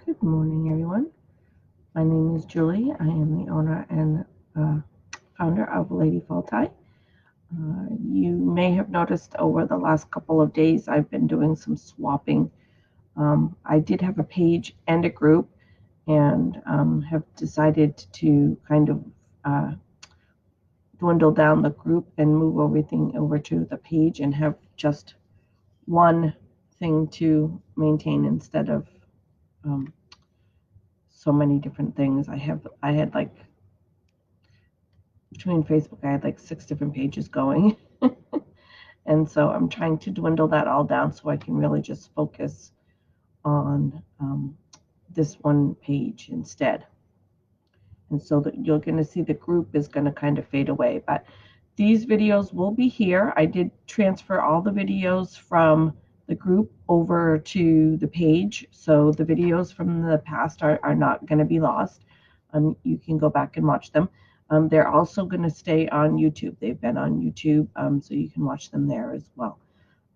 Good morning, everyone. My name is Julie. I am the owner and founder of Lady Fall Tie. You may have noticed over the last couple of days I've been doing some swapping. I did have a page and a group, and have decided to kind of dwindle down the group and move everything over to the page and have just one thing to maintain instead of so many different things. I had like between Facebook, I had like 6 different pages going. And so I'm trying to dwindle that all down so I can really just focus on this one page instead. And so that you're going to see the group is going to kind of fade away. But these videos will be here. I did transfer all the videos from the group over to the page. So the videos from the past are not going to be lost. You can go back and watch them. They're also going to stay on YouTube. They've been on YouTube, so you can watch them there as well.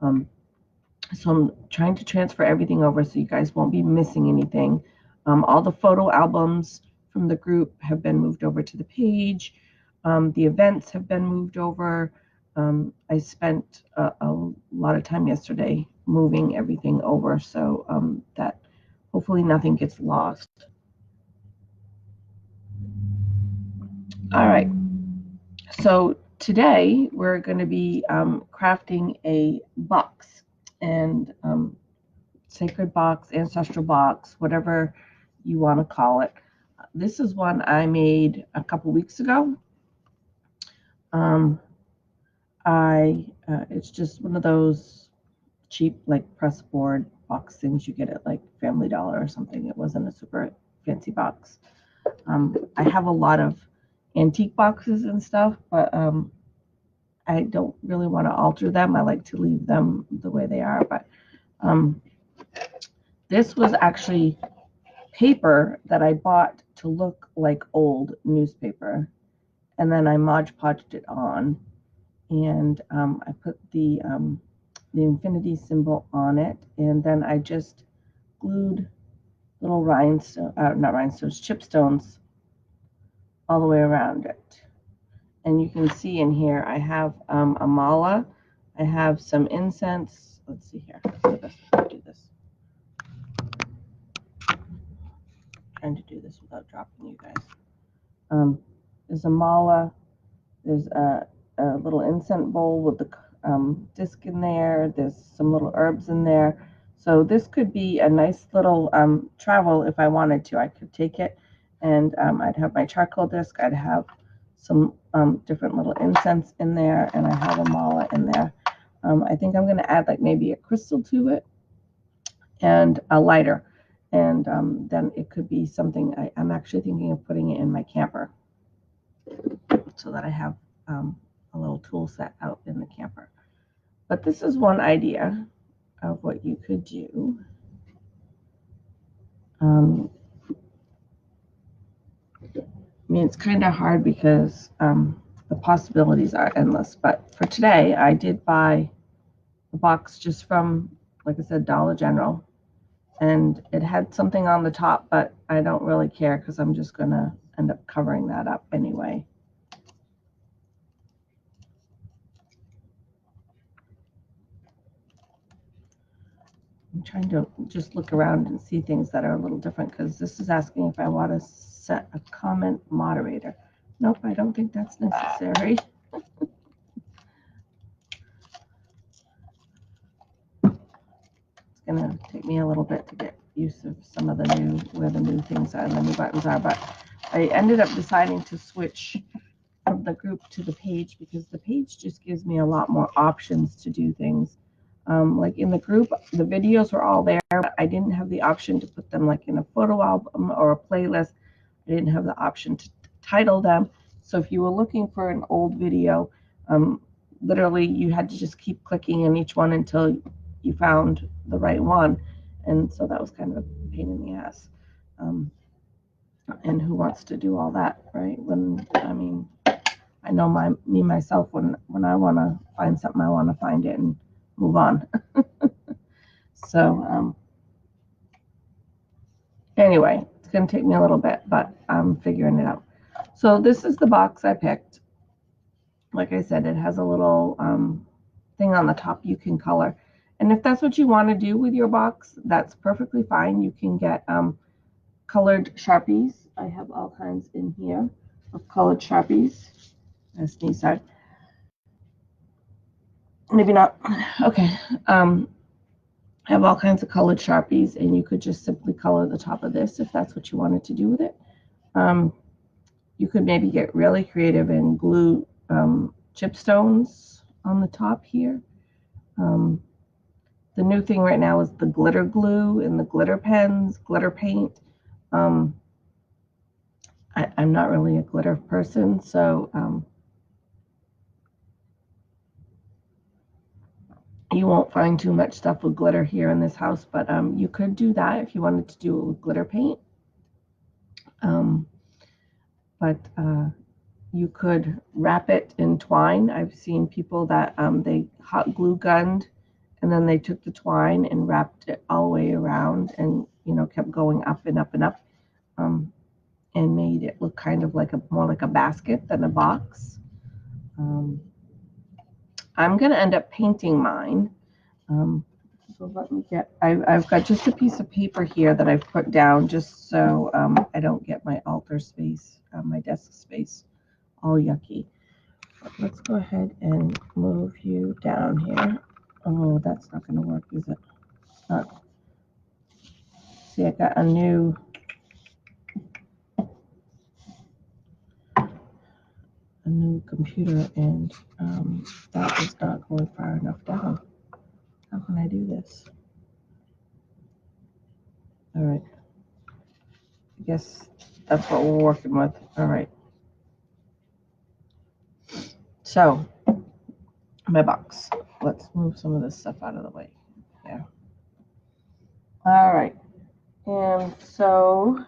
So I'm trying to transfer everything over so you guys won't be missing anything. All the photo albums from the group have been moved over to the page. The events have been moved over. I spent a lot of time yesterday moving everything over so that hopefully nothing gets lost. All right, so today we're going to be crafting a box, and sacred box, ancestral box, whatever you want to call it. This is one I made a couple weeks ago. It's just one of those cheap like press board box things you get at like Family Dollar or something. It wasn't a super fancy box. I have a lot of antique boxes and stuff, but I don't really want to alter them. I like to leave them the way they are. But this was actually paper that I bought to look like old newspaper, and then I Mod Podged it on, and I put the infinity symbol on it, and then I just glued little chipstones all the way around it. And you can see in here I have a mala, I have some incense. Let's see here. Do this. Trying to do this without dropping you guys. There's a mala. There's a little incense bowl with the disc in there. There's some little herbs in there. So this could be a nice little travel if I wanted to. I could take it and I'd have my charcoal disc. I'd have some different little incense in there, and I have a mala in there. I think I'm going to add like maybe a crystal to it and a lighter. And then it could be something, I'm actually thinking of putting it in my camper so that I have a little tool set out in the camper. But this is one idea of what you could do. I mean, it's kind of hard because the possibilities are endless. But for today, I did buy a box just from, like I said, Dollar General. And it had something on the top, but I don't really care because I'm just going to end up covering that up anyway. I'm trying to just look around and see things that are a little different because this is asking if I want to set a comment moderator. Nope, I don't think that's necessary. It's going to take me a little bit to get used to some of the where the new things are and the new buttons are, but I ended up deciding to switch from the group to the page because the page just gives me a lot more options to do things. Like in the group, the videos were all there, but I didn't have the option to put them like in a photo album or a playlist. I didn't have the option to title them. So if you were looking for an old video, literally you had to just keep clicking in each one until you found the right one. And so that was kind of a pain in the ass. And who wants to do all that, right? I know myself, when I want to find something, I want to find it and move on. So Anyway, it's going to take me a little bit, but I'm figuring it out. So this is the box I picked. Like I said, it has a little thing on the top you can color. And if that's what you want to do with your box, that's perfectly fine. You can get colored Sharpies. I have all kinds in here of colored Sharpies. As Denise said. Maybe not. Okay. I have all kinds of colored Sharpies, and you could just simply color the top of this if that's what you wanted to do with it. You could maybe get really creative and glue chipstones on the top here. The new thing right now is the glitter glue and the glitter pens, glitter paint. I'm not really a glitter person, so you won't find too much stuff with glitter here in this house, but you could do that if you wanted to do it with glitter paint. But you could wrap it in twine. I've seen people that they hot glue gunned, and then they took the twine and wrapped it all the way around, and kept going up and up and up, and made it look kind of like more like a basket than a box. I'm gonna end up painting mine. So let me get. I've got just a piece of paper here that I've put down just so I don't get my altar space, my desk space, all yucky. But let's go ahead and move you down here. Oh, that's not going to work, is it? Not. See, I got a new computer, and that is not going far enough down. How can I do this? All right. I guess that's what we're working with. All right. So, my box. Let's move some of this stuff out of the way. Yeah. All right. And so,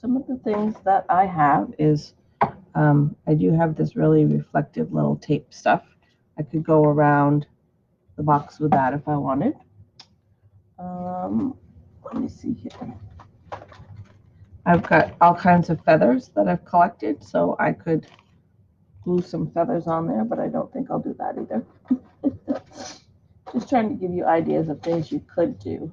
some of the things that I have is I do have this really reflective little tape stuff. I could go around the box with that if I wanted. Let me see here. I've got all kinds of feathers that I've collected, so I could glue some feathers on there, but I don't think I'll do that either. Just trying to give you ideas of things you could do.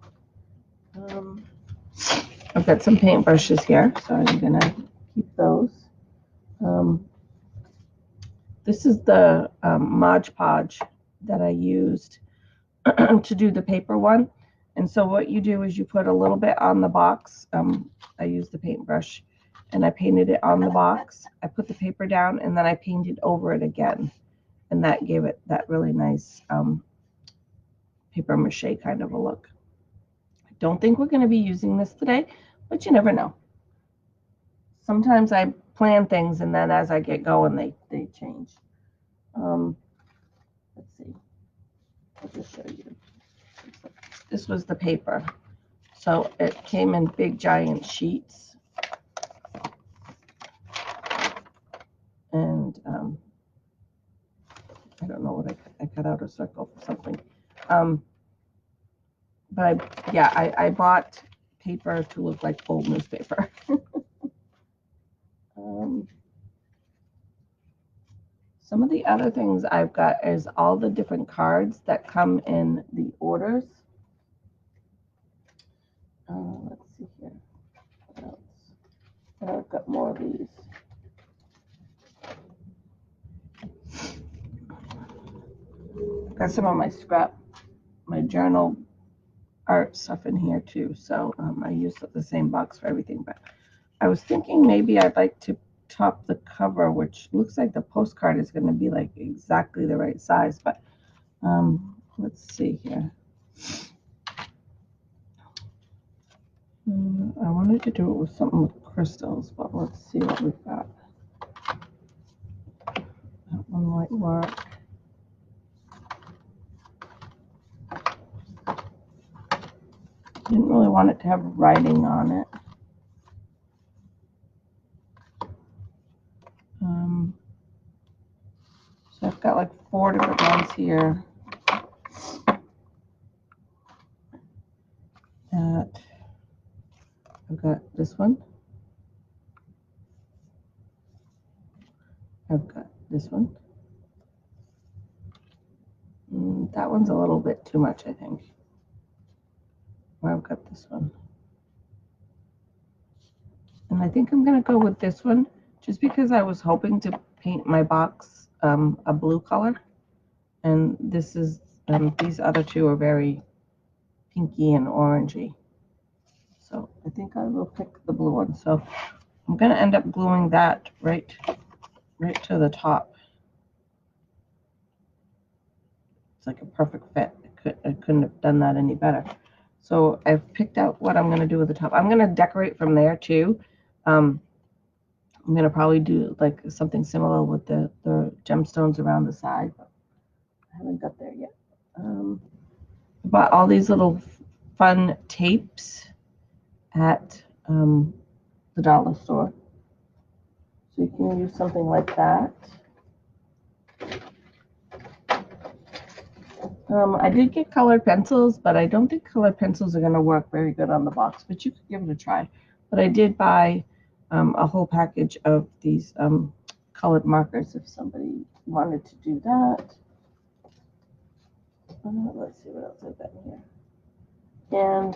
I've got some paintbrushes here, so I'm going to keep those. This is the Mod Podge that I used to do the paper one. And so what you do is you put a little bit on the box. I used the paintbrush and I painted it on the box. I put the paper down and then I painted over it again. And that gave it that really nice paper mache kind of a look. I don't think we're going to be using this today, but you never know. Sometimes I plan things and then as I get going, they change. Let's see. I'll just show you. This was the paper. So it came in big giant sheets. And I don't know what I cut out a circle for something. But I bought paper to look like old newspaper. Some of the other things I've got is all the different cards that come in the orders. Let's see here. What else? And I've got more of these. I've got some of my journal art stuff in here too. So I use the same box for everything. But I was thinking maybe I'd like to top the cover, which looks like the postcard is going to be like exactly the right size. But let's see here. I wanted to do it with something with crystals, but let's see what we've got. That one might work. Didn't really want it to have writing on it. So I've got like 4 different ones here. That I've got this one. I've got this one. That one's a little bit too much, I think. I've got this one. And I think I'm going to go with this one just because I was hoping to paint my box a blue color. And this is, these other two are very pinky and orangey. So I think I will pick the blue one. So I'm going to end up gluing that right to the top. It's like a perfect fit. I couldn't have done that any better. So I've picked out what I'm going to do with the top. I'm going to decorate from there too. I'm going to probably do like something similar with the gemstones around the side. But I haven't got there yet. I bought all these little fun tapes at the dollar store. So you can use something like that. I did get colored pencils, but I don't think colored pencils are going to work very good on the box, but you could give it a try. But I did buy a whole package of these colored markers if somebody wanted to do that. Let's see what else I've got in here. And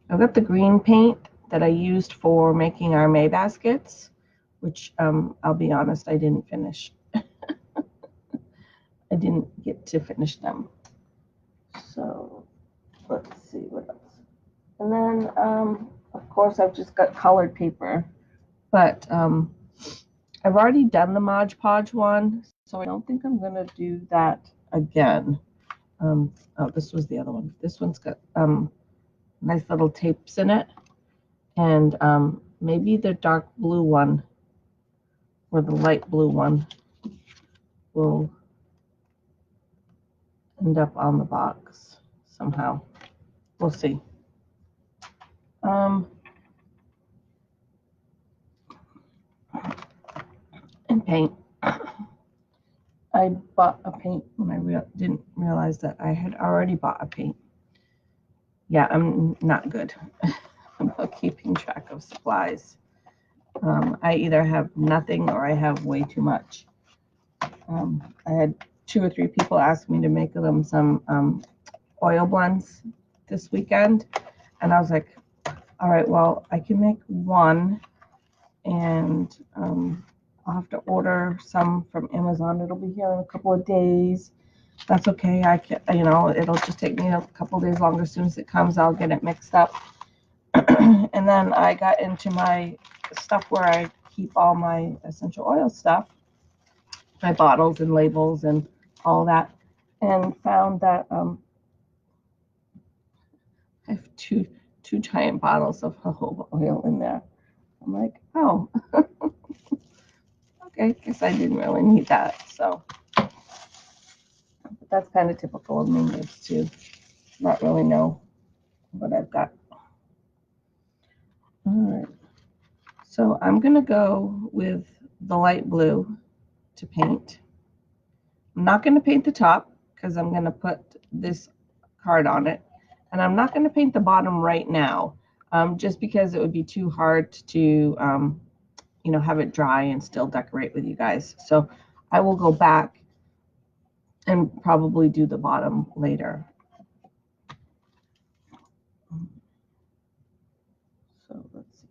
I've got the green paint that I used for making our May baskets, which I'll be honest, I didn't finish. I didn't get to finish them. So let's see what else. And then, of course, I've just got colored paper, but I've already done the Mod Podge one, so I don't think I'm going to do that again. Oh, this was the other one. This one's got nice little tapes in it, and maybe the dark blue one or the light blue one will end up on the box somehow. We'll see. And paint. I bought a paint when I didn't realize that I had already bought a paint. Yeah, I'm not good about keeping track of supplies. I either have nothing or I have way too much. I had 2 or 3 people ask me to make them some oil blends this weekend, and I was like, all right, well, I can make one, and I'll have to order some from Amazon. It'll be here in a couple of days. That's okay. I can, it'll just take me a couple of days longer. As soon as it comes, I'll get it mixed up. And then I got into my stuff where I keep all my essential oil stuff, my bottles and labels and all that, and found that I have two giant bottles of jojoba oil in there. I'm like, oh, okay, guess I didn't really need that. So, but that's kind of typical of me, is to not really know what I've got. All right, so I'm gonna go with the light blue to paint. I'm not gonna paint the top because I'm gonna put this card on it, and I'm not gonna paint the bottom right now, just because it would be too hard to have it dry and still decorate with you guys. So I will go back and probably do the bottom later. So let's see.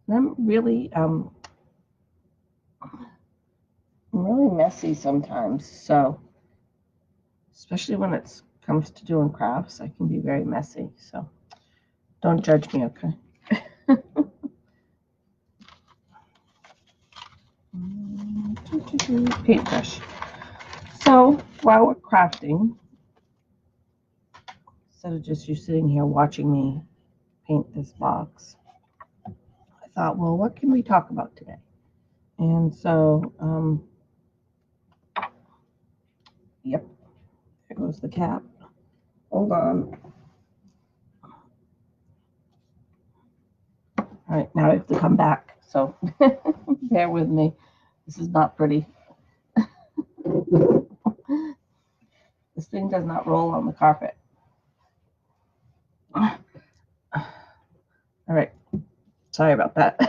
And I'm really messy sometimes. So especially when it comes to doing crafts, I can be very messy. So don't judge me, okay? Paintbrush. So while we're crafting, instead of just you sitting here watching me paint this box, I thought, well, what can we talk about today? And so, yep, there goes the cap. Hold on. All right, now I have to come back. So bear with me. This is not pretty. This thing does not roll on the carpet. All right. Sorry about that.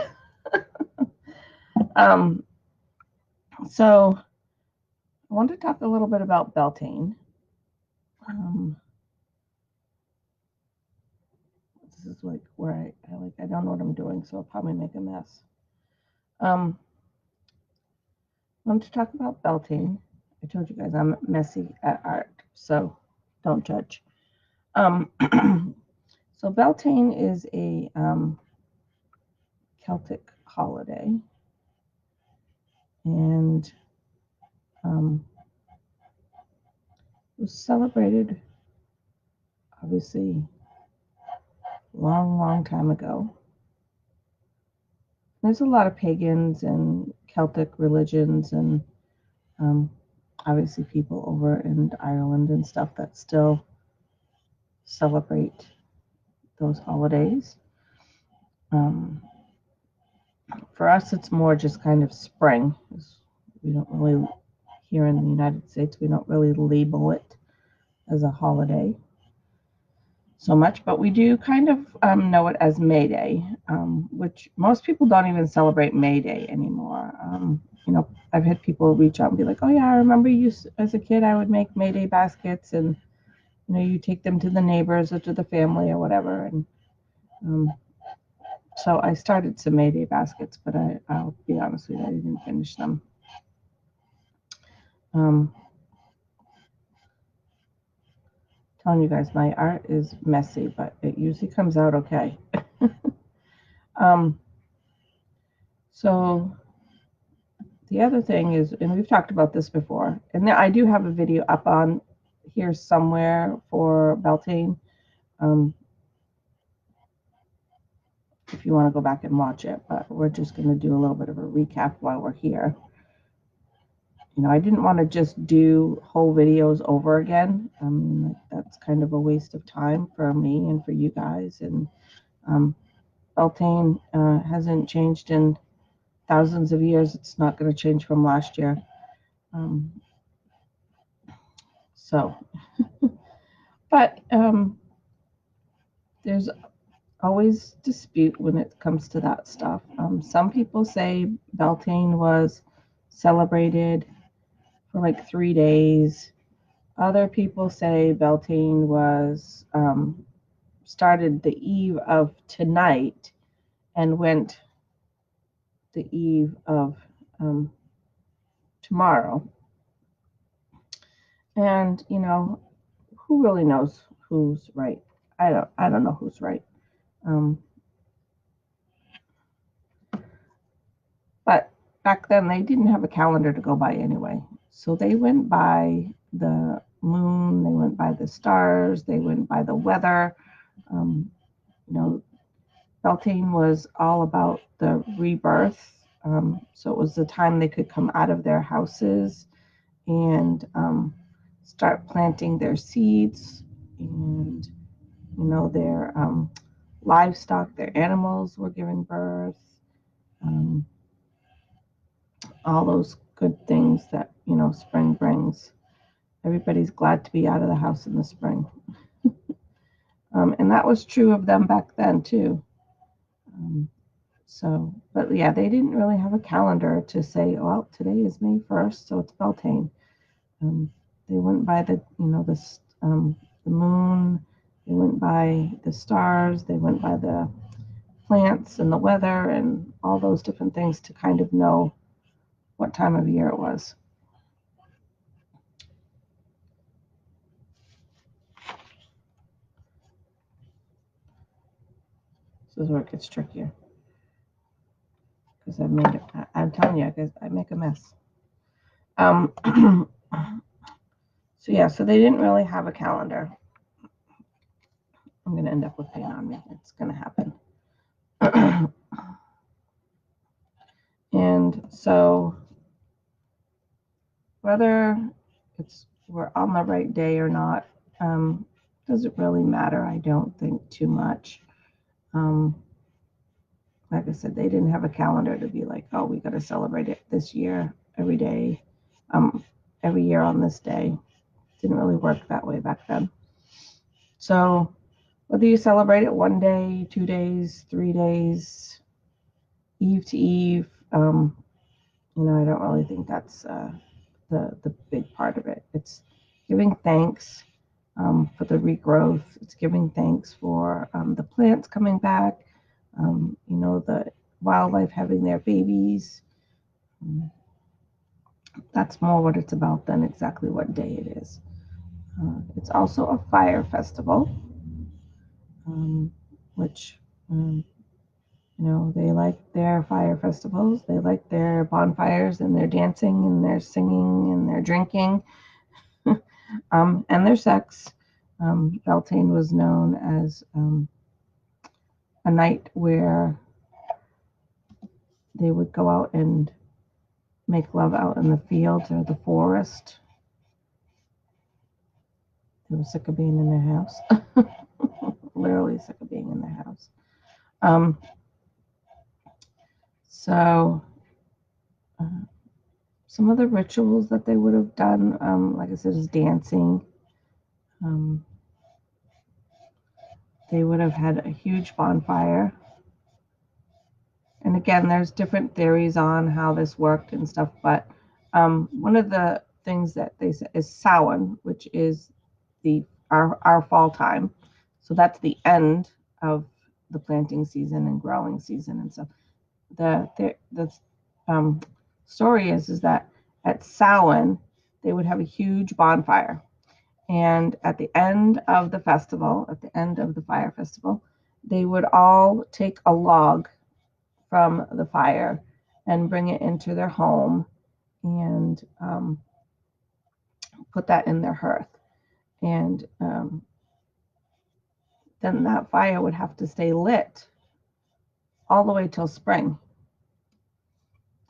So I want to talk a little bit about Beltane. This is like where I don't know what I'm doing, so I'll probably make a mess. I want to talk about Beltane. I told you guys I'm messy at art, so don't judge. So Beltane is a Celtic holiday, and it was celebrated obviously long time ago. There's a lot of pagans and Celtic religions, and obviously people over in Ireland and stuff that still celebrate those holidays. For us, it's more just kind of spring. We don't really, here in the United States, we don't really label it as a holiday so much, but we do kind of know it as May Day, which most people don't even celebrate May Day anymore. I've had people reach out and be like, oh yeah, I remember you as a kid, I would make May Day baskets, and you take them to the neighbors or to the family or whatever. And so I started some May Day baskets, but I'll be honest with you, I didn't finish them. Telling you guys, my art is messy, but it usually comes out okay. So the other thing is, and we've talked about this before, and I do have a video up on here somewhere for Beltane. If you want to go back and watch it, but we're just going to do a little bit of a recap while we're here. I didn't want to just do whole videos over again. That's kind of a waste of time for me and for you guys. And Beltane hasn't changed in thousands of years. It's not going to change from last year. But there's always dispute when it comes to that stuff. Some people say Beltane was celebrated for like 3 days. Other people say Beltane was started the eve of tonight and went the eve of tomorrow. And who really knows who's right? I don't know who's right. But back then they didn't have a calendar to go by anyway. So they went by the moon, they went by the stars, they went by the weather. Beltane was all about the rebirth. So it was the time they could come out of their houses and start planting their seeds, and their livestock, their animals were giving birth. All those good things that spring brings. Everybody's glad to be out of the house in the spring. And that was true of them back then too. But yeah, they didn't really have a calendar to say, well, today is May 1st, so it's Beltane. They went by the moon, they went by the stars, they went by the plants and the weather and all those different things to kind of know what time of year it was. This is where it gets trickier. Because I'm telling you, guys, I make a mess. So yeah, so they didn't really have a calendar. I'm going to end up with paint on me. It's going to happen. And so whether we're on the right day or not, doesn't really matter, I don't think, too much. Like I said, they didn't have a calendar to be like, oh, we got to celebrate it this year, every day, every year on this day. Didn't really work that way back then. So whether you celebrate it 1 day, 2 days, 3 days, eve to eve, I don't really think that's the big part of it. It's giving thanks for the regrowth. It's giving thanks for the plants coming back, the wildlife having their babies. That's more what it's about than exactly what day it is. It's also a fire festival, which, they like their fire festivals. They like their bonfires and their dancing and their singing and their drinking, and their sex. Beltane was known as a night where they would go out and make love out in the fields or the forest. They were sick of being in their house. Literally sick of being in their house. So some of the rituals that they would have done, like I said, is dancing. They would have had a huge bonfire. And again, there's different theories on how this worked and stuff, but one of the things that they say is Samhain, which is our fall time. So that's the end of the planting season and growing season and stuff. The story is that at Samhain they would have a huge bonfire, and at the end of the festival, at the end of the fire festival, they would all take a log from the fire and bring it into their home and put that in their hearth. And then that fire would have to stay lit all the way till spring.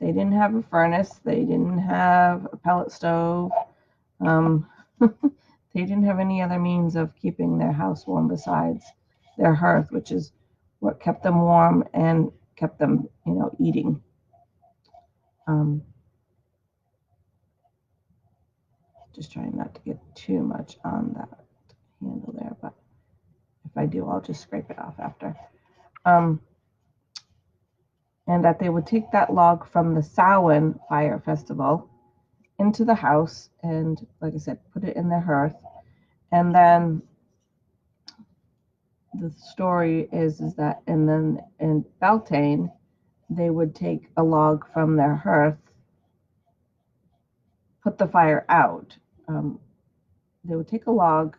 They didn't have a furnace. They didn't have a pellet stove. They didn't have any other means of keeping their house warm besides their hearth, which is what kept them warm and kept them, eating. Just trying not to get too much on that handle there, but if I do, I'll just scrape it off after. And that they would take that log from the Samhain fire festival into the house and, like I said, put it in their hearth. And then the story is that, and then in Beltane, they would take a log from their hearth, put the fire out. They would take a log,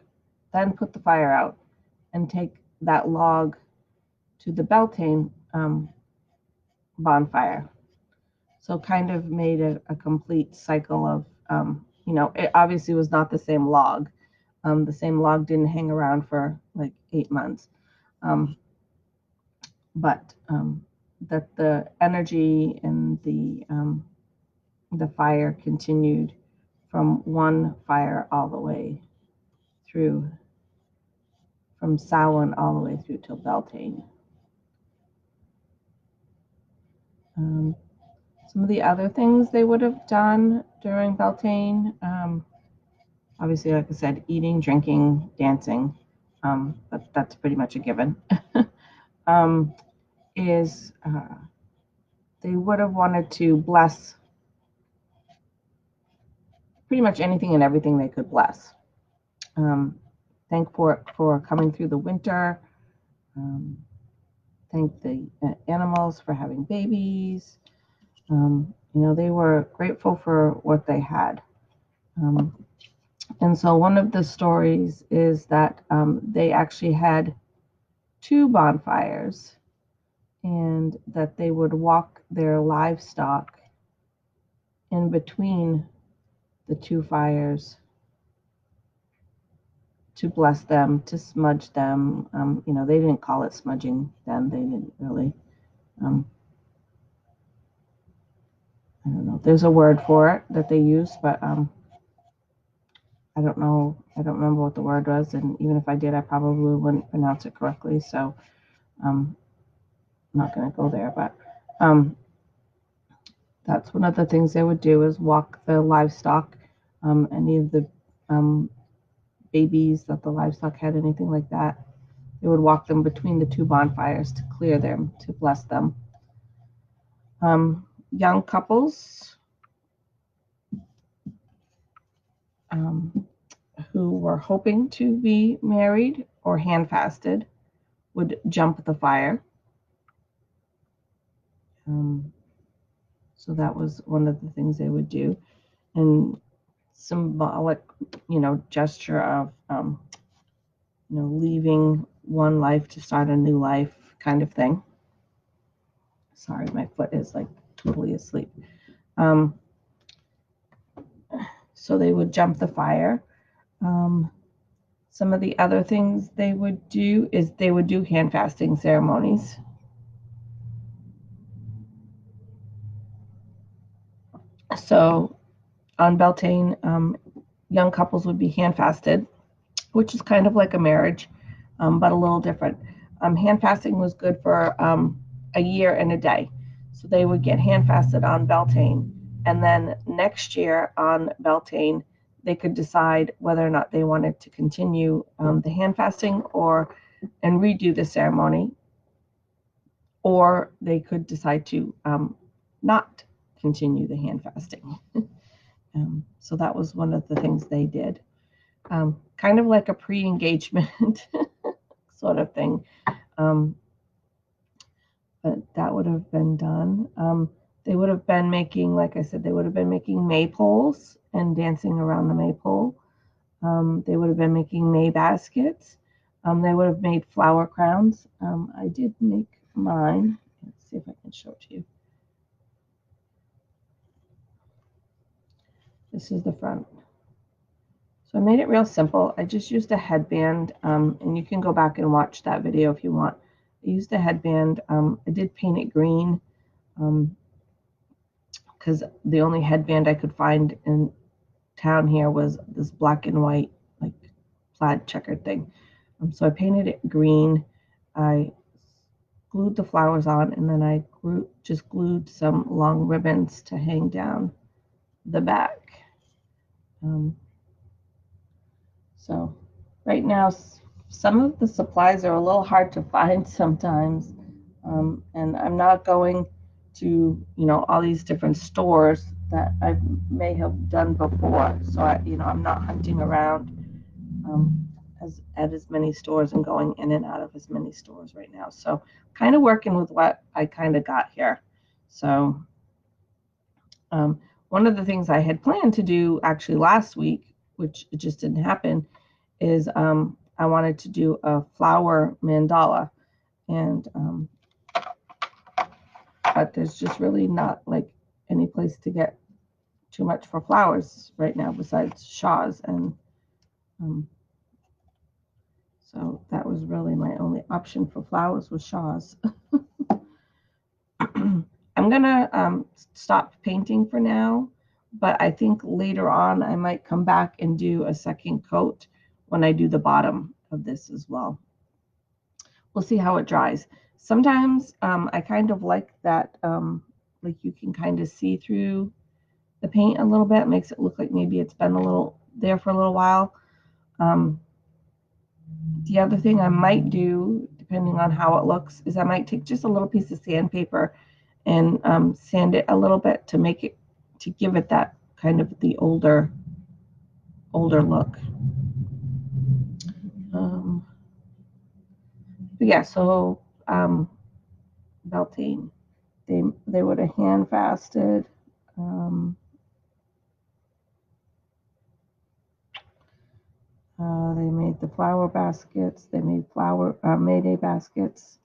then put the fire out, and take that log to the Beltane bonfire. So kind of made a complete cycle of, it obviously was not the same log. The same log didn't hang around for like 8 months. But that the energy and the fire continued from one fire all the way through, from Samhain all the way through till Beltane. Some of the other things they would have done during Beltane, obviously, like I said, eating, drinking, dancing, but that's pretty much a given, is they would have wanted to bless pretty much anything and everything they could bless. Thank for coming through the winter. Thank the animals for having babies. They were grateful for what they had. And so one of the stories is that they actually had 2 bonfires and that they would walk their livestock in between the 2 fires to bless them, to smudge them. They didn't call it smudging then. They didn't really. I don't know. There's a word for it that they use, but I don't know. I don't remember what the word was, and even if I did, I probably wouldn't pronounce it correctly. So I'm not going to go there. But that's one of the things they would do is walk the livestock, any of the babies that the livestock had, anything like that. they would walk them between the two bonfires to clear them, to bless them. Young couples who were hoping to be married or hand-fasted would jump the fire. So that was one of the things they would do. And symbolic, gesture of, leaving one life to start a new life kind of thing. Sorry, my foot is like totally asleep. So they would jump the fire. Some of the other things they would do is they would do hand fasting ceremonies. So on Beltane, young couples would be hand fasted, which is kind of like a marriage, but a little different. Hand fasting was good for a year and a day. So they would get hand fasted on Beltane. And then next year on Beltane, they could decide whether or not they wanted to continue the hand fasting and redo the ceremony, or they could decide to not continue the hand fasting. So that was one of the things they did. Kind of like a pre-engagement sort of thing. But that would have been done. They would have been making, like I said, they would have been making maypoles and dancing around the maypole. They would have been making May baskets. They would have made flower crowns. I did make mine. Let's see if I can show it to you. This is the front. So I made it real simple. I just used a headband, and you can go back and watch that video if you want. I used a headband. I did paint it green because the only headband I could find in town here was this black and white, like plaid checkered thing. So I painted it green. I glued the flowers on, and then I just glued some long ribbons to hang down the back. So right now, some of the supplies are a little hard to find sometimes, and I'm not going to, all these different stores that I may have done before. So I'm not hunting around at as many stores and going in and out of as many stores right now. So kind of working with what I kind of got here. So one of the things I had planned to do actually last week, which it just didn't happen, is I wanted to do a flower mandala, and but there's just really not like any place to get too much for flowers right now besides Shaw's, and so that was really my only option for flowers was Shaw's. I'm gonna stop painting for now, but I think later on I might come back and do a second coat when I do the bottom of this as well. We'll see how it dries. Sometimes I kind of like that, like you can kind of see through the paint a little bit. It makes it look like maybe it's been a little there for a little while. The other thing I might do, depending on how it looks, is I might take just a little piece of sandpaper and sand it a little bit to give it that kind of the older look. But yeah, so Beltane, they would have hand fasted. They made the flower baskets. They made Mayday baskets.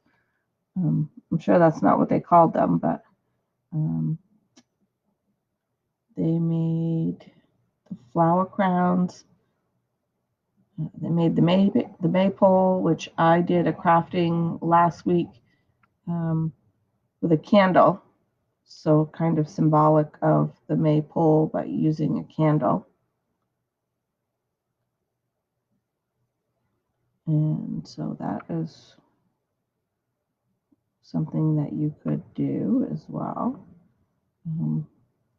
I'm sure that's not what they called them, but they made the flower crowns. They made the maypole, which I did a crafting last week with a candle. So kind of symbolic of the maypole, but using a candle. And so that is something that you could do as well. You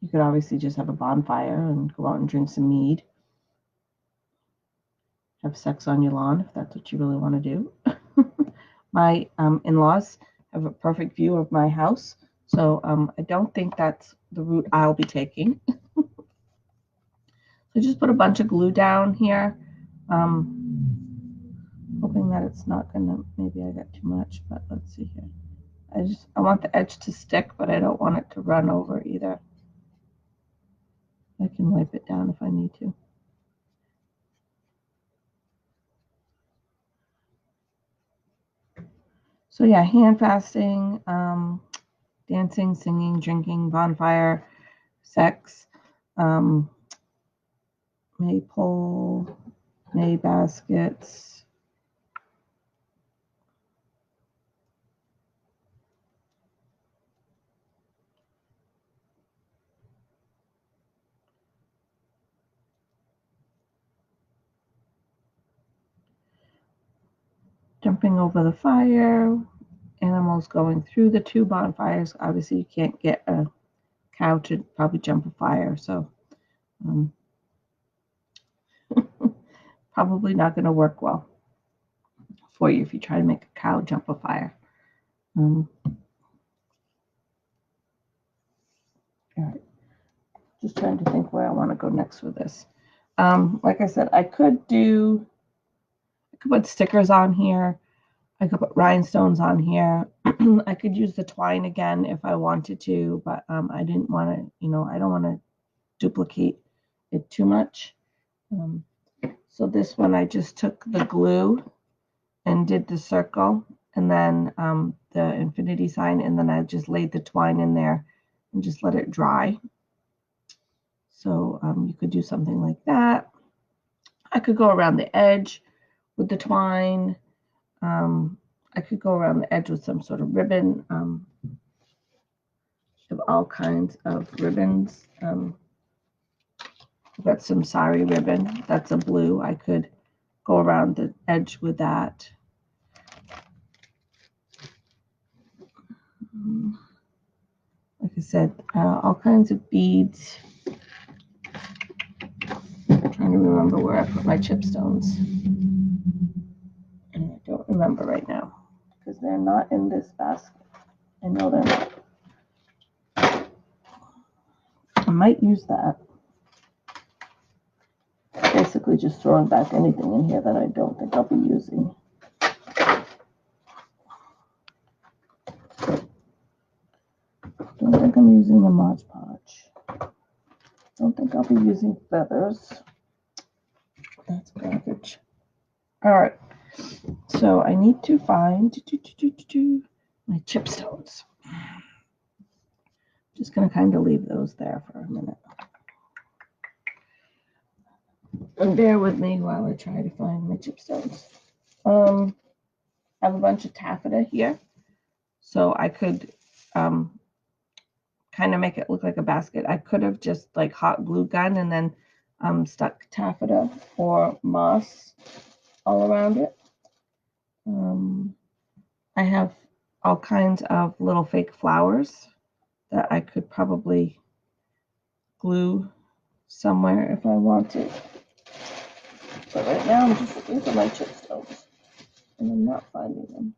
could obviously just have a bonfire and go out and drink some mead. Have sex on your lawn if that's what you really want to do. My in-laws have a perfect view of my house, so I don't think that's the route I'll be taking. So just put a bunch of glue down here, hoping that it's not gonna, maybe I got too much, but let's see here. I want the edge to stick, but I don't want it to run over either. I can wipe it down if I need to. So yeah, hand fasting, dancing, singing, drinking, bonfire, sex, maypole, May baskets. Jumping over the fire, animals going through the two bonfires. Obviously, you can't get a cow to probably jump a fire, so probably not going to work well for you if you try to make a cow jump a fire. All right. Just trying to think where I want to go next with this. Like I said, I could put stickers on here. I could put rhinestones on here. I could use the twine again if I wanted to, but I didn't want to, I don't want to duplicate it too much. So this one, I just took the glue and did the circle, and then the infinity sign, and then I just laid the twine in there and just let it dry. So you could do something like that. I could go around the edge with the twine. I could go around the edge with some sort of ribbon. Of all kinds of ribbons. I've got some sari ribbon. That's a blue. I could go around the edge with that. Like I said, all kinds of beads. I'm trying to remember where I put my chipstones. And I don't remember right now because they're not in this basket. I know they're not. I might use that. Basically just throwing back anything in here that I don't think I'll be using. Don't think I'm using the Mod Podge. Don't think I'll be using feathers. That's garbage. All right. So I need to find my chipstones. Just going to kind of leave those there for a minute. And bear with me while I try to find my chipstones. I have a bunch of taffeta here. So I could kind of make it look like a basket. I could have just like hot glue gun and then stuck taffeta or moss all around it. I have all kinds of little fake flowers that I could probably glue somewhere if I wanted. But right now I'm just looking for my chipstones and I'm not finding them.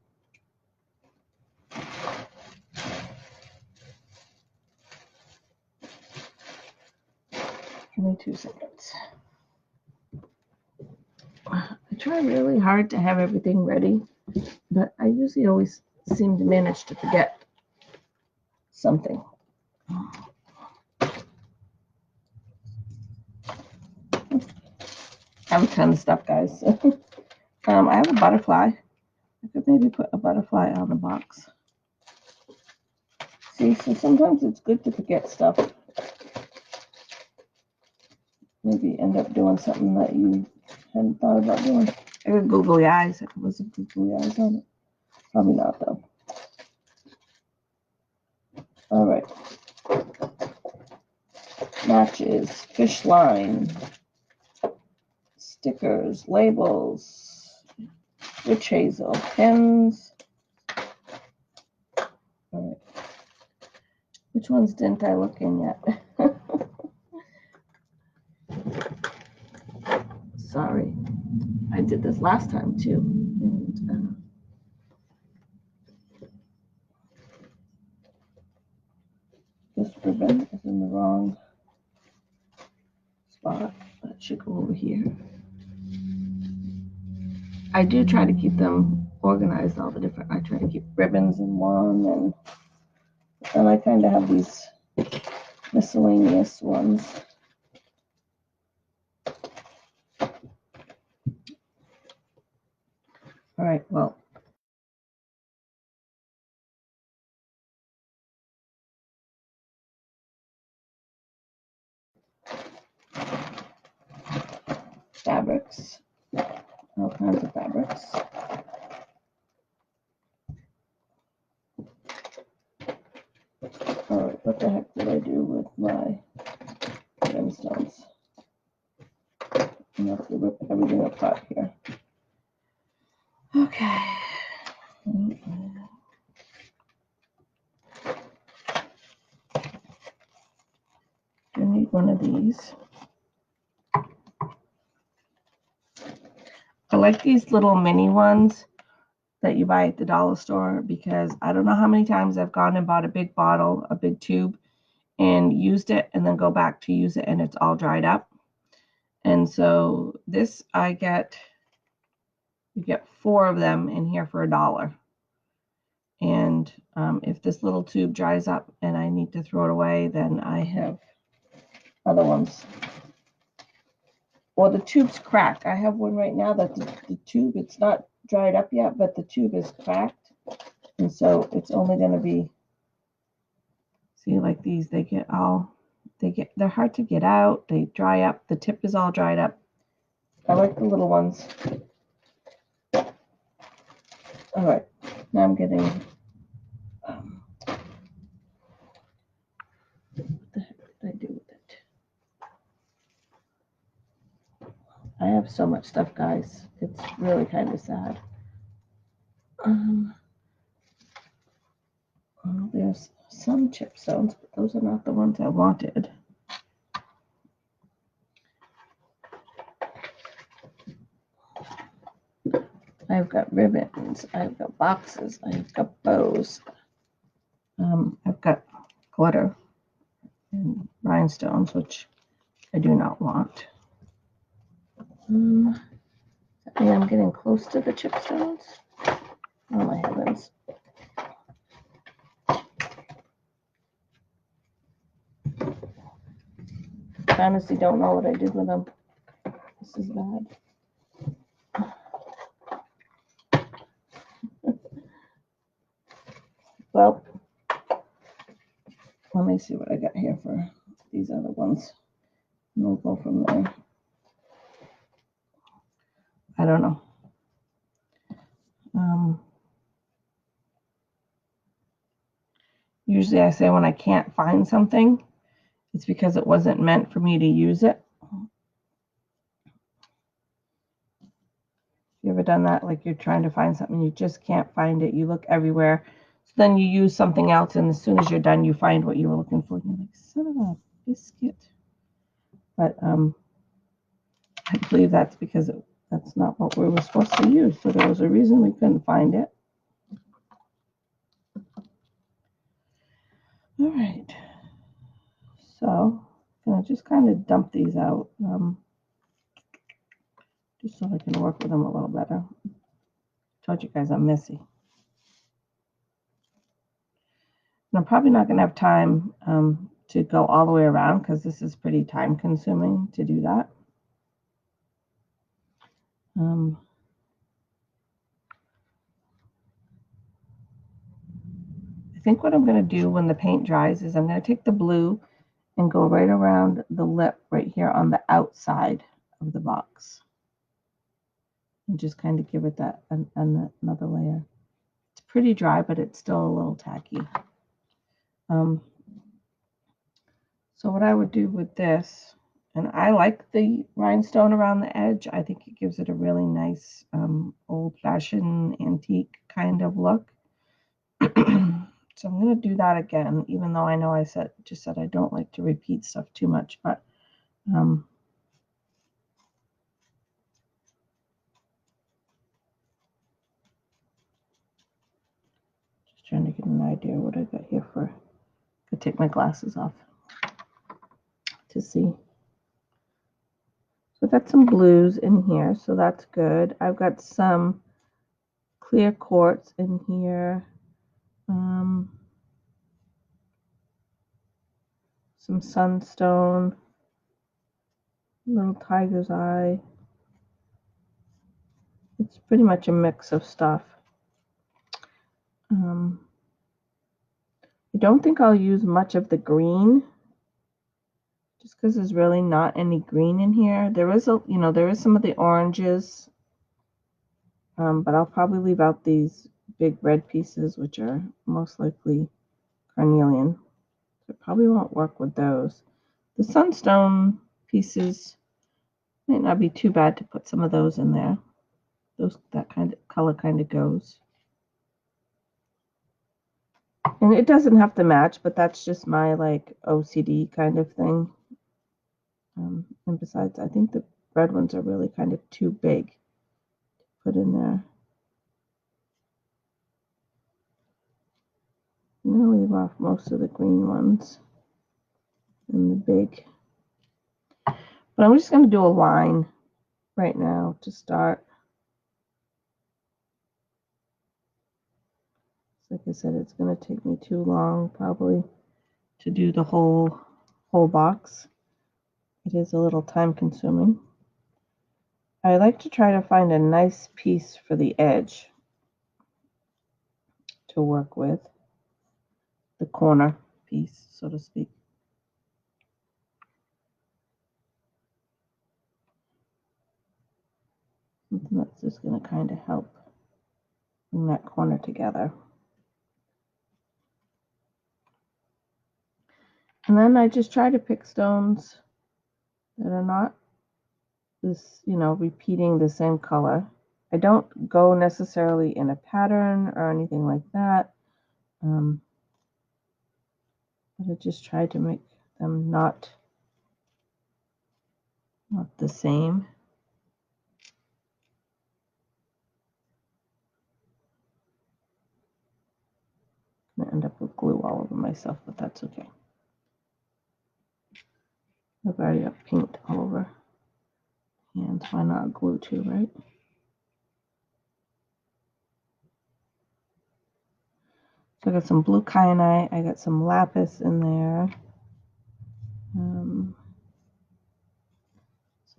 Give me 2 seconds. I try really hard to have everything ready, but I usually always seem to manage to forget something. I have a ton of stuff, guys. I have a butterfly. I could maybe put a butterfly on the box. See, so sometimes it's good to forget stuff. Maybe end up doing something that you hadn't thought about doing. I could googly eyes. I could put some googly eyes on it. Probably not, though. All right. Matches, fish line, stickers, labels, witch hazel, pins. All right. Which ones didn't I look in yet? Sorry. I did this last time too. And, ribbon is in the wrong spot. That should go over here. I do try to keep them organized, all the different, I try to keep ribbons in one, and I kind of have these miscellaneous ones. All right, well, fabrics, all kinds of fabrics. All right, what the heck did I do with my gemstones? I have to rip everything apart here. Okay. I need one of these. I like these little mini ones that you buy at the dollar store because I don't know how many times I've gone and bought a big bottle, a big tube, and used it and then go back to use it and it's all dried up. And so this you get 4 of them in here for $1. And if this little tube dries up and I need to throw it away, then I have other ones. Well, the tube's cracked. I have one right now that the tube, it's not dried up yet, but the tube is cracked. And so it's only going to be, see, like these, they're hard to get out. They dry up. The tip is all dried up. I like the little ones. All right, now I'm getting, what the heck did I do with it? I have so much stuff, guys. It's really kind of sad. Well, there's some chipstones, but those are not the ones I wanted. I've got ribbons, I've got boxes, I've got bows, I've got glitter and rhinestones, which I do not want. I am getting close to the chipstones. Oh my heavens. I honestly don't know what I did with them. This is bad. Well, let me see what I got here for these other ones. And we'll go from there. I don't know. Usually I say when I can't find something, it's because it wasn't meant for me to use it. You ever done that? Like you're trying to find something, you just can't find it. You look everywhere. So then you use something else, and as soon as you're done, you find what you were looking for. And you're like, son of a biscuit. But I believe that's because that's not what we were supposed to use. So there was a reason we couldn't find it. All right. So I'm going to just kind of dump these out just so I can work with them a little better. Told you guys I'm messy. And I'm probably not going to have time to go all the way around because this is pretty time consuming to do that. I think what I'm going to do when the paint dries is I'm going to take the blue and go right around the lip right here on the outside of the box. And just kind of give it that another layer. It's pretty dry, but it's still a little tacky. So what I would do with this, and I like the rhinestone around the edge. I think it gives it a really nice old-fashioned antique kind of look. So I'm going to do that again, even though I know I just said I don't like to repeat stuff too much, but just trying to get an idea what I got here for could take my glasses off to see. So I've got some blues in here, so that's good. I've got some clear quartz in here. Some sunstone, little tiger's eye. It's pretty much a mix of stuff. I don't think I'll use much of the green, just because there's really not any green in here. There is there is some of the oranges, but I'll probably leave out these big red pieces, which are most likely carnelian. So it probably won't work with those. The sunstone pieces might not be too bad to put some of those in there. That kind of color kind of goes. And it doesn't have to match, but that's just my like OCD kind of thing. And besides, I think the red ones are really kind of too big to put in there. I'm going to leave off most of the green ones and the big. But I'm just going to do a line right now to start. Like I said, it's going to take me too long probably to do the whole box. It is a little time consuming. I like to try to find a nice piece for the edge to work with, the corner piece, so to speak. Something that's just going to kind of help bring that corner together. And then I just try to pick stones that are not this, repeating the same color. I don't go necessarily in a pattern or anything like that. But I just try to make them not the same. I'm gonna end up with glue all over myself, but that's okay. I've already got paint all over hands. Why not glue too, right? So I got some blue kyanite. I got some lapis in there. Some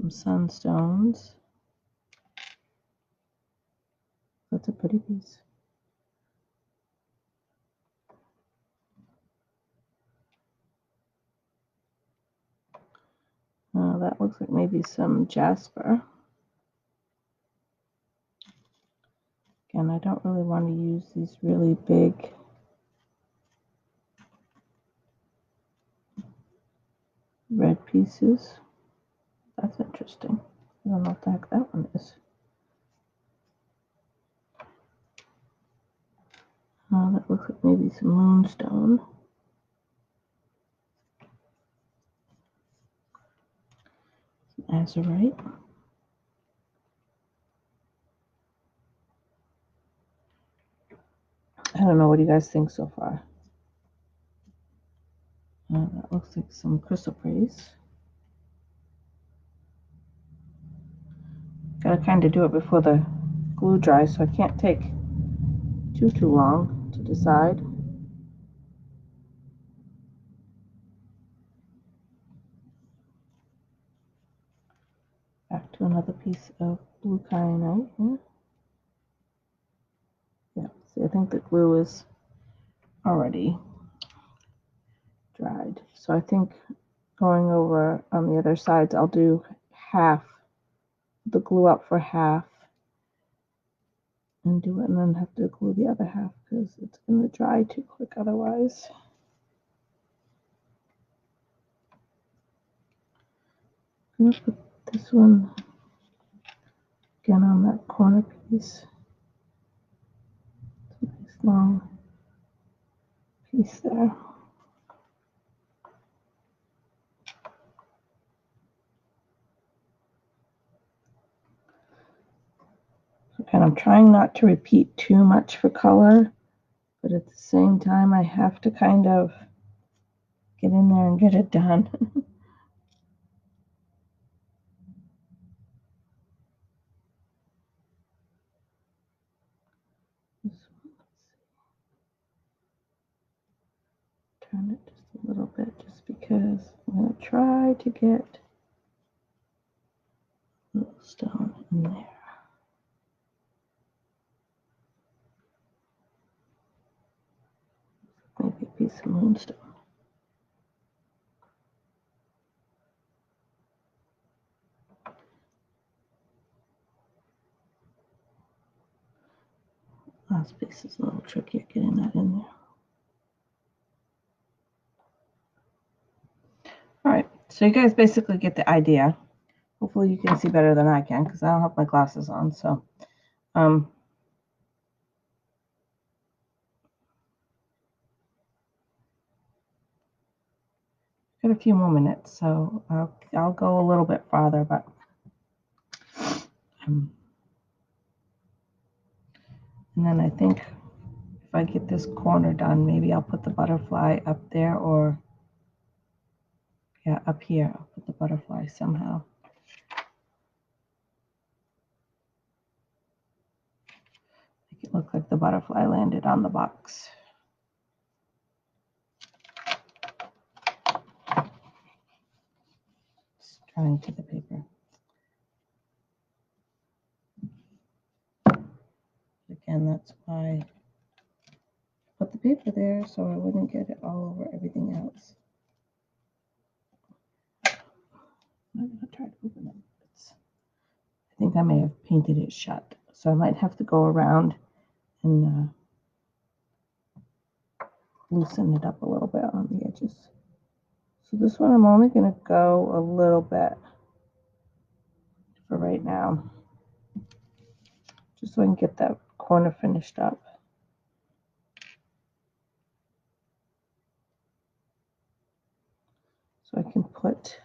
sunstones. That's a pretty piece. That looks like maybe some jasper. Again, I don't really want to use these really big red pieces. That's interesting. I don't know what the heck that one is. That looks like maybe some moonstone. Some azurite. I don't know. What do you guys think so far? That looks like some chrysoprase. Gotta kind of do it before the glue dries, so I can't take too long to decide. Back to another piece of blue kyanite here. Yeah, see, I think the glue is already dried. So I think going over on the other sides, I'll do half the glue up for half and do it, and then have to glue the other half because it's going to dry too quick otherwise. I'm going to put this one again on that corner piece. It's a nice long piece there. And I'm trying not to repeat too much for color, but at the same time I have to kind of get in there and get it done. Turn it just a little bit, just because I'm going to try to get a little stone in there. Maybe a piece of moonstone. Last piece is a little tricky getting that in there. All right, so you guys basically get the idea. Hopefully you can see better than I can because I don't have my glasses on. So, got a few more minutes, so I'll go a little bit farther, but and then I think if I get this corner done, maybe I'll put the butterfly up there, or yeah, up here. I'll put the butterfly somehow. Make it look like the butterfly landed on the box. Just trying to the paper. Again, that's why I put the paper there, so I wouldn't get it all over everything else. I'm going to try to open it. I think I may have painted it shut, so I might have to go around and loosen it up a little bit on the edges. So this one I'm only going to go a little bit for right now, just so I can get that corner finished up. So I can put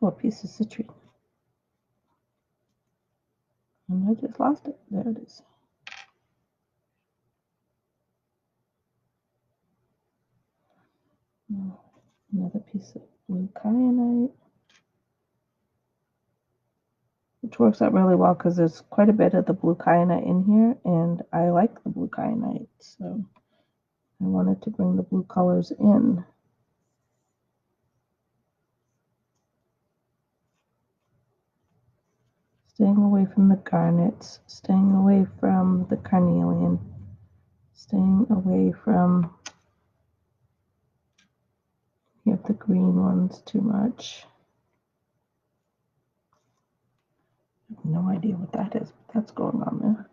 a piece of citrine. And I just lost it. There it is. Another piece of blue kyanite, which works out really well because there's quite a bit of the blue kyanite in here, and I like the blue kyanite, so I wanted to bring the blue colors in. Staying away from the garnets, staying away from the carnelian, staying away from the green ones too much. I have no idea what that is, but that's going on there.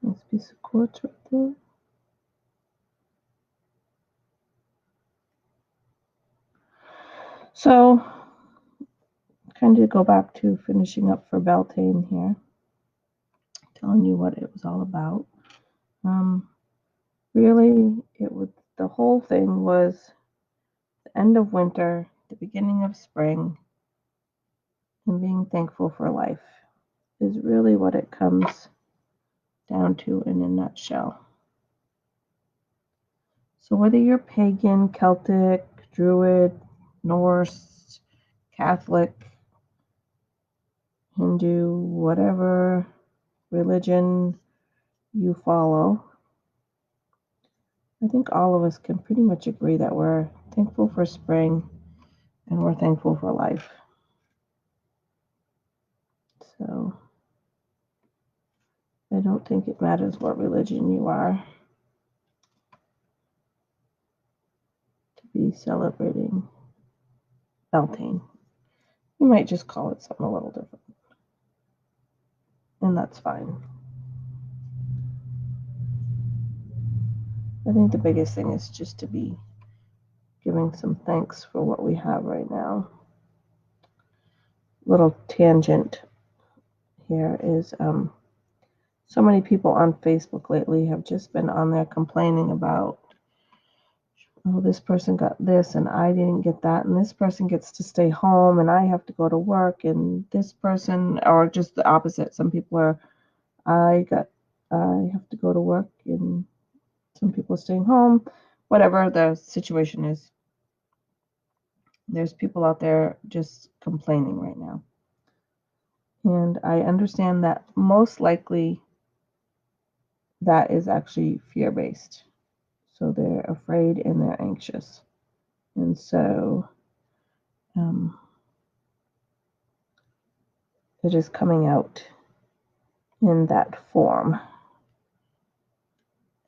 Nice piece of quartz right there. So, kind of go back to finishing up for Beltane here, telling you what it was all about. Really, the whole thing was the end of winter, the beginning of spring, and being thankful for life is really what it comes down to in a nutshell. So whether you're pagan, Celtic, Druid, Norse, Catholic, Hindu, whatever religion you follow, I think all of us can pretty much agree that we're thankful for spring and we're thankful for life. So I don't think it matters what religion you are to be celebrating Beltane. You might just call it something a little different, and that's fine. I think the biggest thing is just to be giving some thanks for what we have right now. Little tangent here is so many people on Facebook lately have just been on there complaining about oh, this person got this and I didn't get that, and this person gets to stay home and I have to go to work, and this person, or just the opposite. Some people are, I have to go to work and some people are staying home, whatever the situation is. There's people out there just complaining right now. And I understand that most likely that is actually fear-based. So they're afraid and they're anxious. And so it is coming out in that form.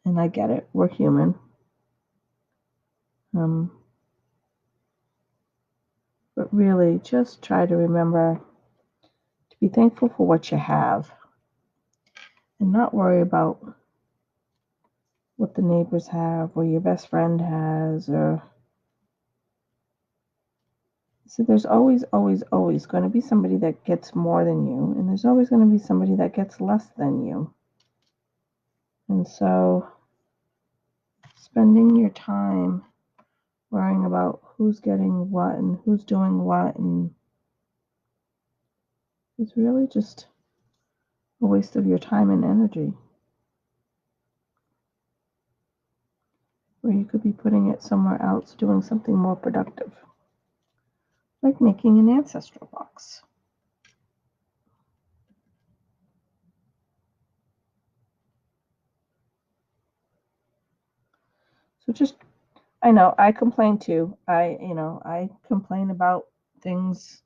And I get it. We're human. But really, just try to remember to be thankful for what you have and not worry about what the neighbors have or your best friend has. Or so there's always going to be somebody that gets more than you, and there's always going to be somebody that gets less than you. And so spending your time worrying about who's getting what and who's doing what, and it's really just a waste of your time and energy, where you could be putting it somewhere else, doing something more productive, like making an ancestral box. So just, I know I complain too. I complain about things,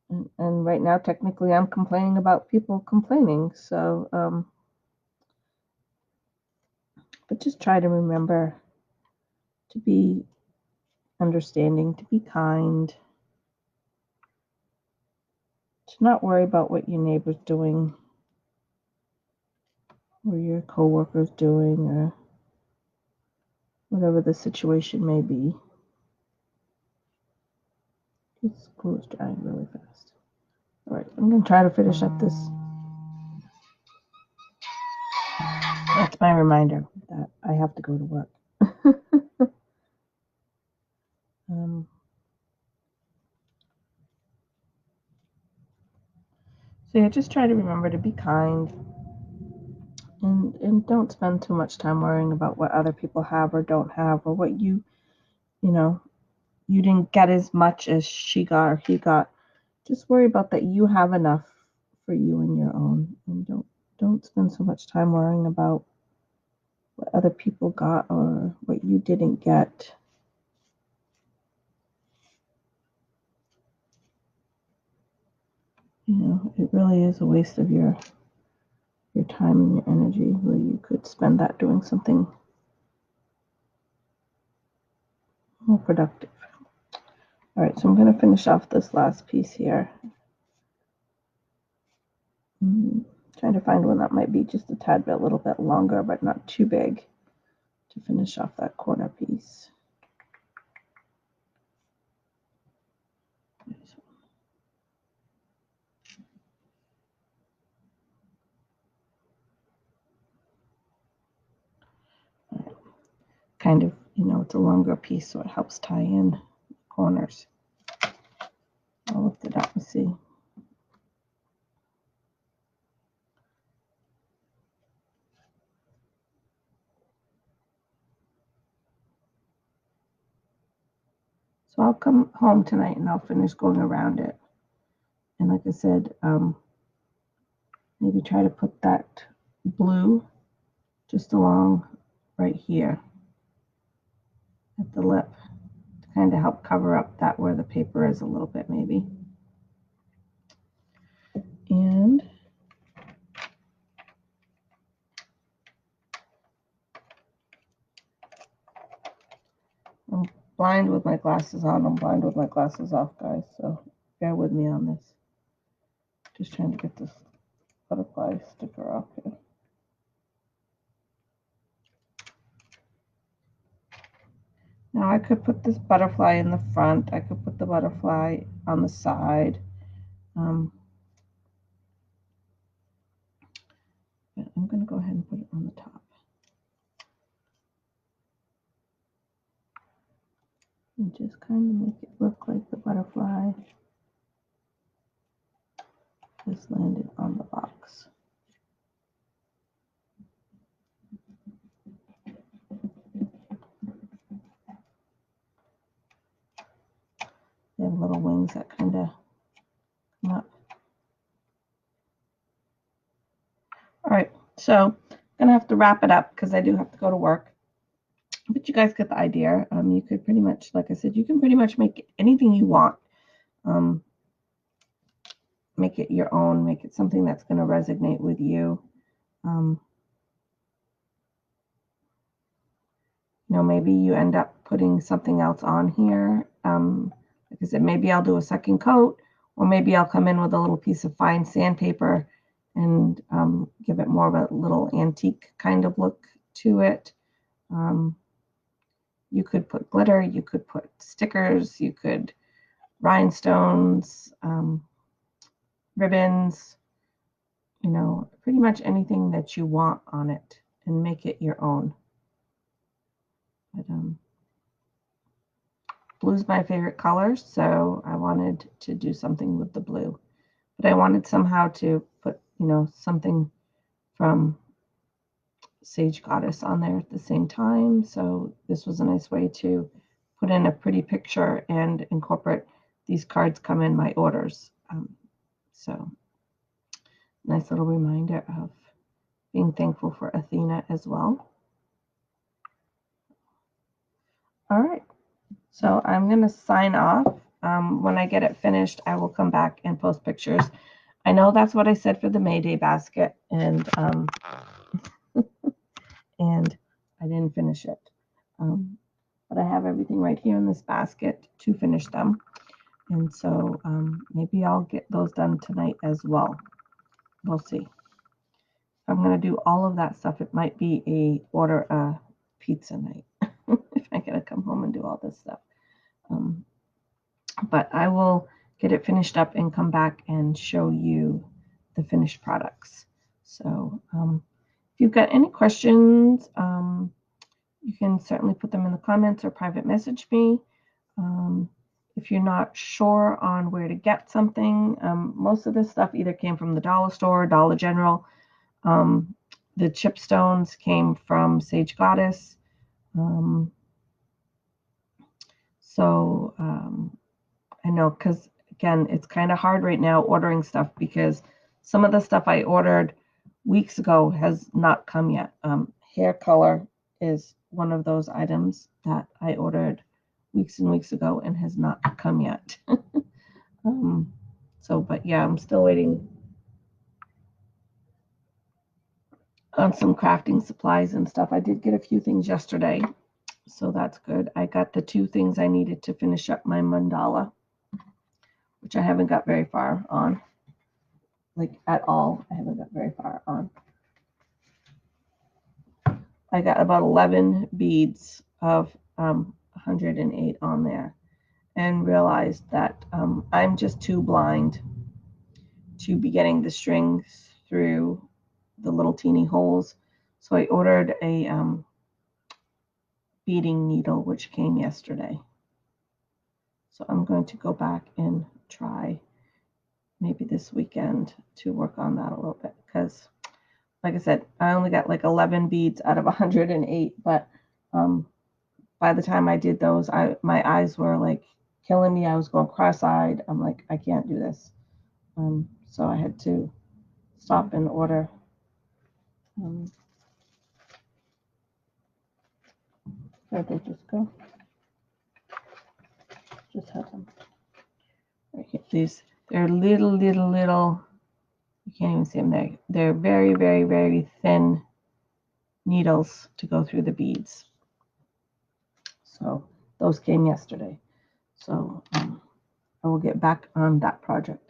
and right now technically I'm complaining about people complaining. So, but just try to remember to be understanding, to be kind, to not worry about what your neighbor's doing or your coworker's doing or whatever the situation may be. This glue is drying really fast. All right, I'm going to try to finish up this. That's my reminder that I have to go to work. So yeah, just try to remember to be kind, and don't spend too much time worrying about what other people have or don't have, or what you didn't get as much as she got or he got. Just worry about that you have enough for you and your own, and don't spend so much time worrying about what other people got or what you didn't get. It really is a waste of your time and your energy, where you could spend that doing something more productive. All right, so I'm going to finish off this last piece here. Trying to find one that might be just a tad bit, a little bit longer, but not too big, to finish off that corner piece. Kind of, it's a longer piece, so it helps tie in the corners. I'll lift it up and see. So I'll come home tonight and I'll finish going around it. And like I said, maybe try to put that blue just along right here at the lip to kind of help cover up that where the paper is a little bit, maybe. And I'm blind with my glasses on. I'm blind with my glasses off, guys, so bear with me on this. Just trying to get this butterfly sticker off here. Now I could put this butterfly in the front. I could put the butterfly on the side. I'm going to go ahead and put it on the top. And just kind of make it look like the butterfly just landed on the box. They have little wings that kind of come up. All right, so I'm gonna have to wrap it up because I do have to go to work. But you guys get the idea. You could pretty much, like I said, you can pretty much make anything you want. Make it your own. Make it something that's going to resonate with you. Maybe you end up putting something else on here. Like I said, maybe I'll do a second coat, or maybe I'll come in with a little piece of fine sandpaper and give it more of a little antique kind of look to it. You could put glitter, you could put stickers, you could rhinestones, ribbons, pretty much anything that you want on it and make it your own. But blue's my favorite color, so I wanted to do something with the blue. But I wanted somehow to put, something from Sage Goddess on there at the same time. So this was a nice way to put in a pretty picture and incorporate these cards come in my orders. So nice little reminder of being thankful for Athena as well. All right, so I'm going to sign off. When I get it finished, I will come back and post pictures. I know that's what I said for the May Day basket, and and I didn't finish it. But I have everything right here in this basket to finish them. And so maybe I'll get those done tonight as well. We'll see. I'm going to do all of that stuff. It might be order a pizza night if I gotta come home and do all this stuff. But I will get it finished up and come back and show you the finished products. So if you've got any questions, you can certainly put them in the comments or private message me. If you're not sure on where to get something, most of this stuff either came from the dollar store, Dollar General. The chipstones came from Sage Goddess. I know, because again, it's kind of hard right now ordering stuff because some of the stuff I ordered weeks ago has not come yet. Hair color is one of those items that I ordered weeks and weeks ago and has not come yet. But yeah, I'm still waiting on some crafting supplies and stuff. I did get a few things yesterday, so that's good. I got the 2 things I needed to finish up my mandala, which I haven't got very far on. Like at all, I haven't got very far on. I got about 11 beads of 108 on there, and realized that I'm just too blind to be getting the strings through the little teeny holes. So I ordered a beading needle, which came yesterday. So I'm going to go back and try maybe this weekend to work on that a little bit, because like I said, I only got like 11 beads out of 108, but by the time I did those, my eyes were like killing me. I was going cross-eyed. I'm like, I can't do this. So I had to stop and order. Where'd they just go? Just had them. These, they're little, you can't even see them. They're very, very, very thin needles to go through the beads. So those came yesterday. So I will get back on that project.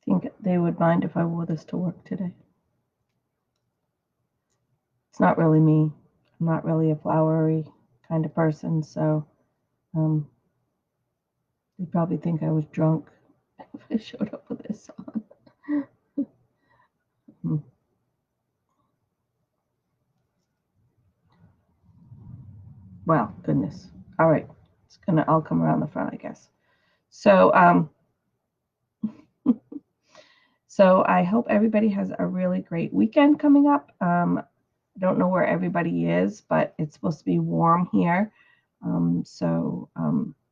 Think they would mind if I wore this to work today. It's not really me. I'm not really a flowery kind of person, so they probably think I was drunk if I showed up with this on. Well, goodness. All right. It's going to all come around the front, I guess. So, so I hope everybody has a really great weekend coming up. I don't know where everybody is, but it's supposed to be warm here. So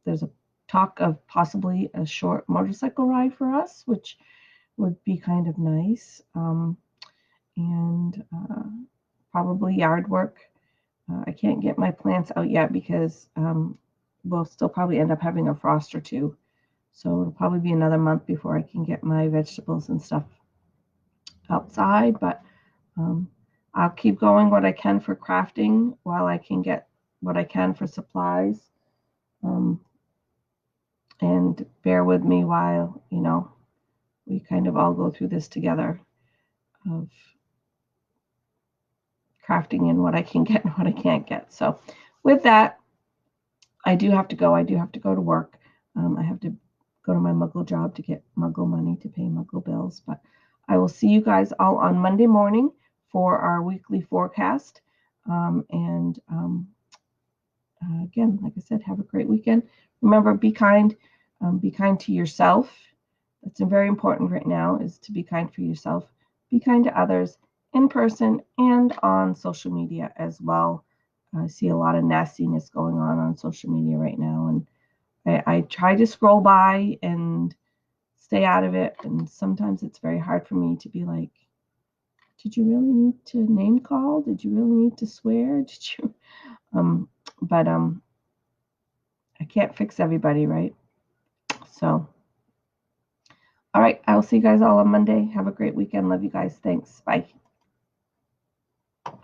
there's a talk of possibly a short motorcycle ride for us, which would be kind of nice. And probably yard work. I can't get my plants out yet because we'll still probably end up having a frost or two. So it'll probably be another month before I can get my vegetables and stuff outside. But I'll keep going what I can for crafting while I can get what I can for supplies. And bear with me while, we kind of all go through this together of crafting and what I can get and what I can't get. So with that, I do have to go. I do have to go to work. I have to go to my Muggle job to get Muggle money to pay Muggle bills. But I will see you guys all on Monday morning for our weekly forecast. Again, like I said, have a great weekend. Remember, be kind. Be kind to yourself. That's very important right now, is to be kind for yourself. Be kind to others in person and on social media as well. I see a lot of nastiness going on social media right now, and I try to scroll by and stay out of it. And sometimes it's very hard for me to be like, did you really need to name call? Did you really need to swear? Did you? But I can't fix everybody, right? So, all right, I will see you guys all on Monday. Have a great weekend. Love you guys. Thanks. Bye.